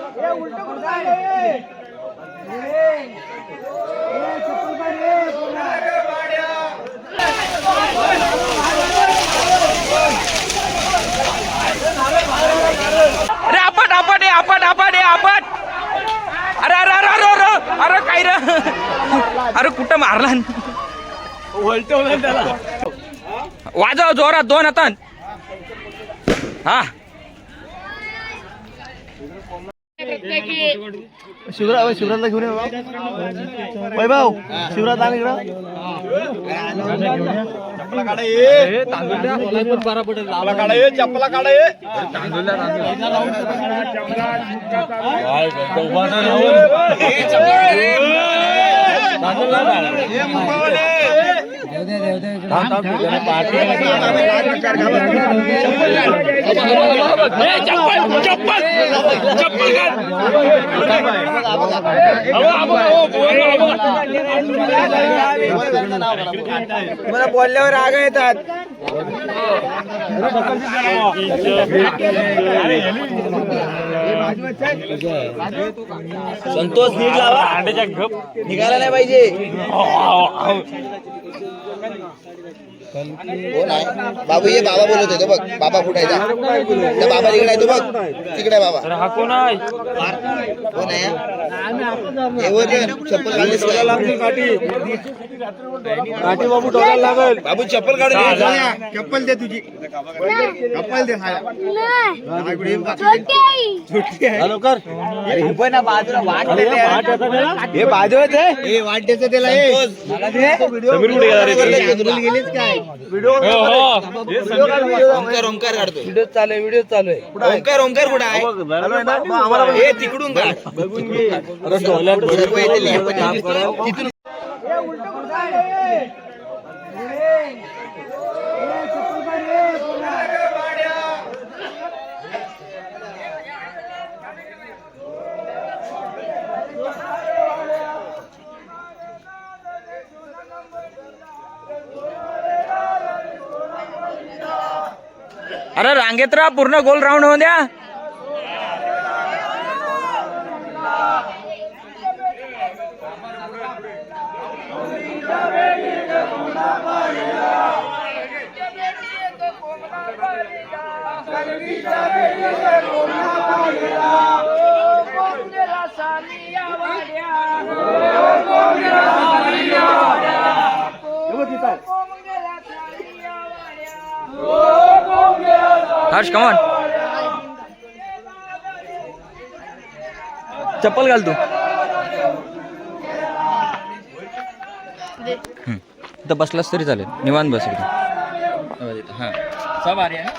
अरे आपट आपट आहे आपट आपट आहे आपट. अरे अरे अरे अरे अरे अरे काय रे अरे कुठं मारला त्याला. वाजव जोरात दोन हातान. हा शिवराजला घेऊन ये वैभव. शिवराज आण इकडं. चपला काढा ये. चपला काढा ये. चपला काढा ये. मला बोलल्यावर राग येतात. संतोष नीट लावा. निघाला नाही पाहिजे. बाबू ये. बाबा बोलत होते बघ. बाबा फुटायचा. बाबा तिकडे आहे. तो बघ तिकडे आहे बाबा. हा कोण आहे? कोण आहे? चप्पल काढलीस काठी बाबू डोळ्याला लागल. बाबू चप्पल काढून. चप्पल दे तुझी. चप्पल दे. लवकर. अरे हे पण बाजूला वाट हे बाजूच आहे. हे वाट द्यायचं त्याला. गेलीच काय व्हिडिओ. ओंकार ओंकार काढतो. व्हिडिओ चालू आहे. व्हिडिओ चालू आहे. ओंकार ओंकार कुठं आहे? हे तिकडून काढ. बघून घे. तिथून अरे रांगेत राहा. पूर्ण गोल राऊंड होऊन द्या. हर्ष कमॉन. चप्पल घाल तू. तर बसलास तरी चालेल. निवांत बस इकडे. हा सब आ रहे हैं.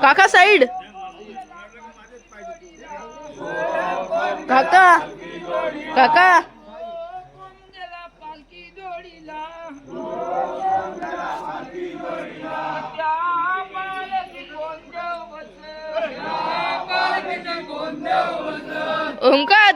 काका साइड. काका काका ओंकार.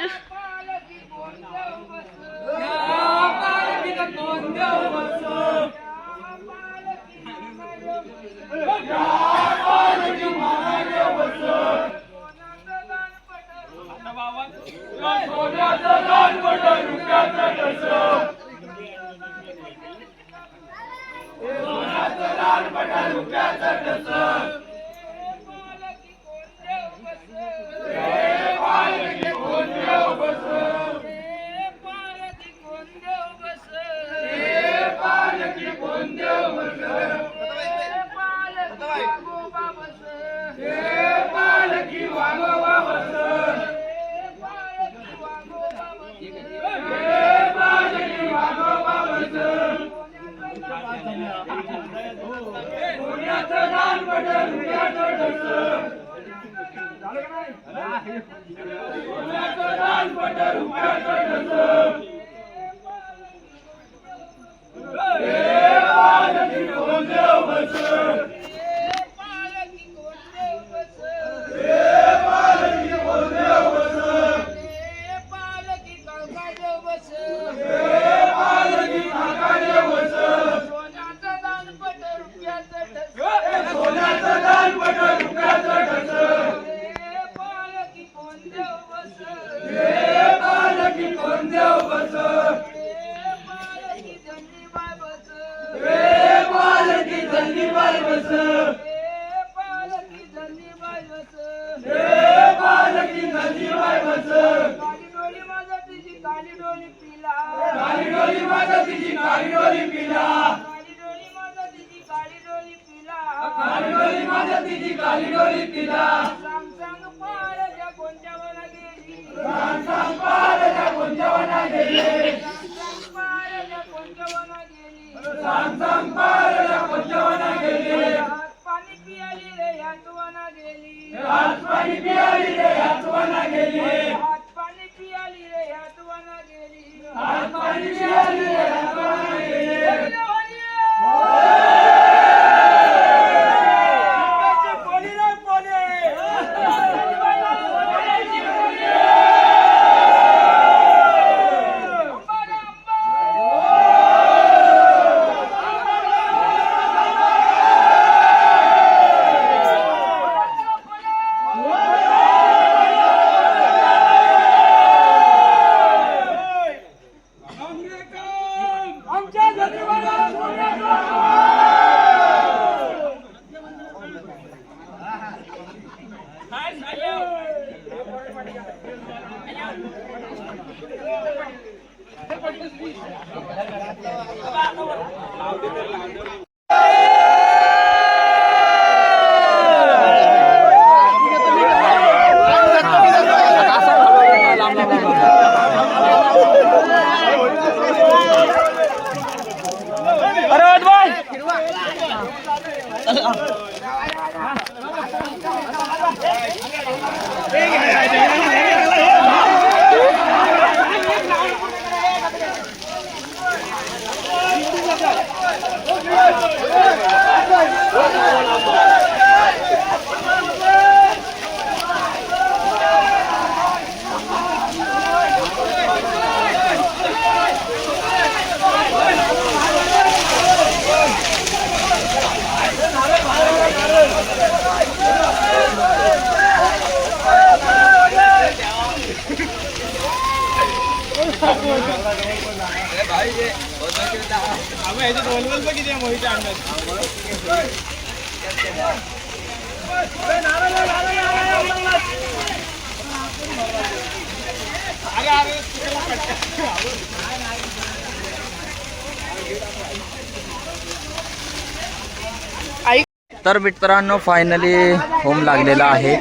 तर मित्रांनो फायनली होम लागलेला आहे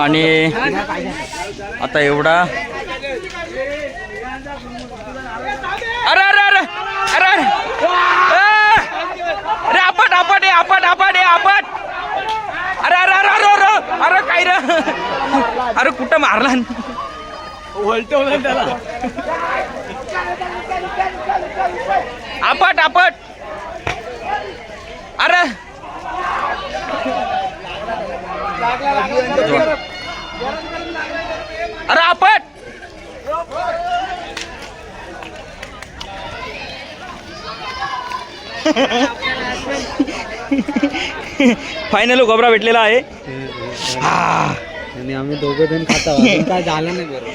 आणि आता एवढा अरे अरे अरे अरे अरे आपट आपट आपट आपट आपट अरे अरे अरे अरे अरे अरे काय रे अरे कुठं मारला त्याला आपट आपट अरे अरे आपट फायनल गोबरा भेटलेला आहे आणि आम्ही दोघं जण खाता काय झालं नाही बरोबर.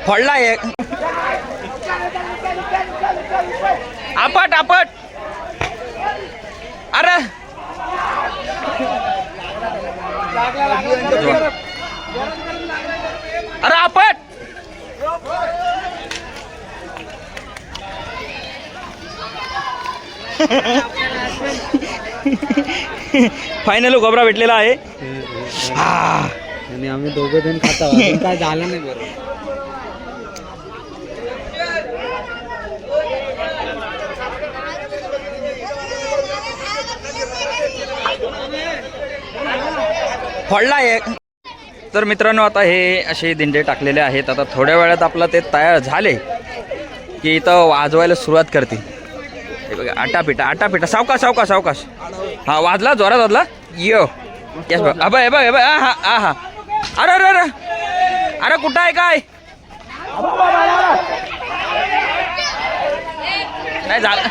फळला एक आपट आपट अरे अरे आपट फायनल गोबरा भेटलेला आहे. हा आणि आम्ही दोघं जण खाता अजून काय झालं नाही बरं. फोडला एक. तर मित्रांनो आता हे असे दिंडे टाकलेले आहेत. आता थोड्या वेळात आपलं ते तयार झाले की इथं वाजवायला सुरुवात करते. हे बघा आटापिटा सावकाश सावकाश सावकाश. हा वाजला जोरात वाजला. यो यस बघ अबे बघ बघ हा हा हा. अरे अरे अरे अरे कुठं आहे काय नाही झालं.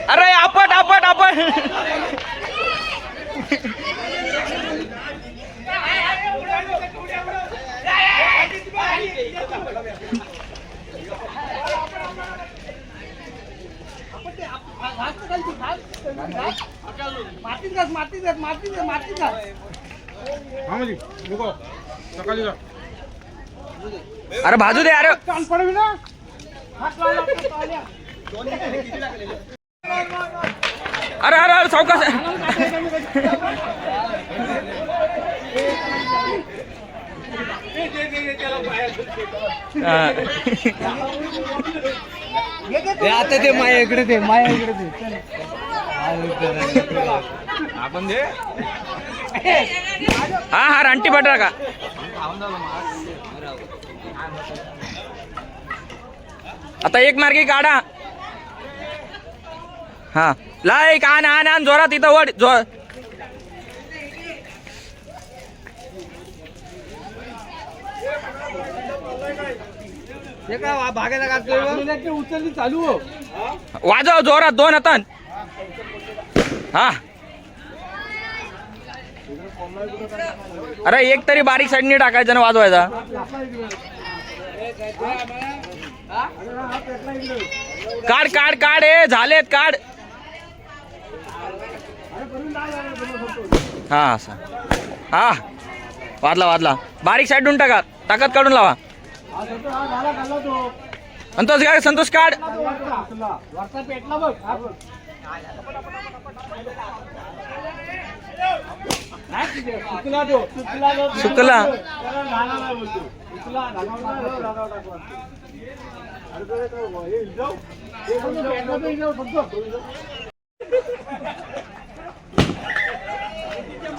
अरे आपट आपट आपट. अरे बाजू दे. अरे अरे अरे अरे सावकाश. आता ते माया इकडे ते माया इकडे ते आपण दे. हा हा रानटी बटरा का. आता एक मार्गी काढा. हा लाईक आण आण आण जोरात इथं वड जोर. उचलली चालू वाजव जोरात दोन हातान. हा अरे एक तरी बारीक साईडनी टाकायचं ना वाजवायचा. काढ काढ काढ हे झालेत काढ. हा असा हा वाजला वाजला. बारीक साईडून टाका ताकद काढून लावा. संतोष काढ संतोष काढ. सुकला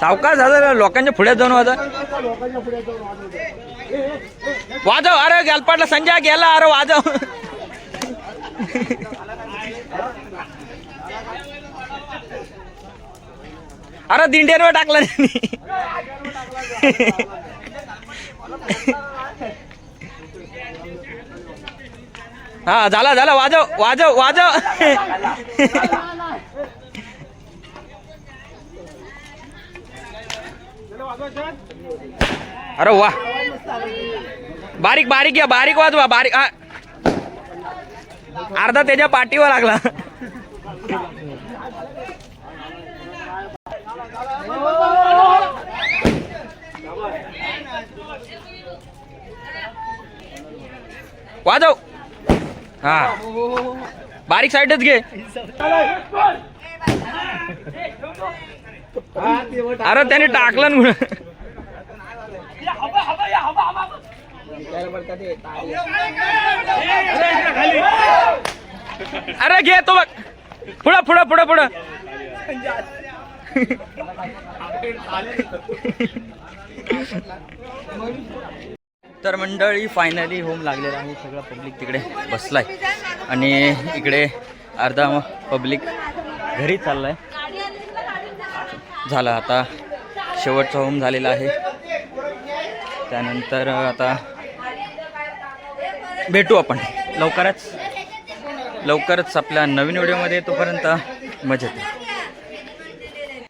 सावकाश झालं. लोकांच्या पुढे जाऊन वाजव. अरे गॅलपाटला संजय गेला. अरे वाजव. अरे दिंड्यांवर टाकला नाही. हा झाला झाला. वाजव वाजव वाजव. अरे वा बारीक बारीक या बारीक वाजवा बारीक. अर्धा त्याच्या पाठीवर लागला. वाजव. हा बारीक साईडच घे. अरे त्याने टाकलं ना. अरे घे तो बघ पुढं पुढं पुढं पुढं. तर मंडळी फायनली होम लागलेला आहे. सगळं पब्लिक तिकडे बसलाय आणि इकडे अर्धा पब्लिक घरी चाललाय. झालं आता शेवटचा होम झालेला आहे. त्यानंतर आता भेटू आपण लवकरच आपल्या नवीन व्हिडिओमध्ये. तोपर्यंत मजेत.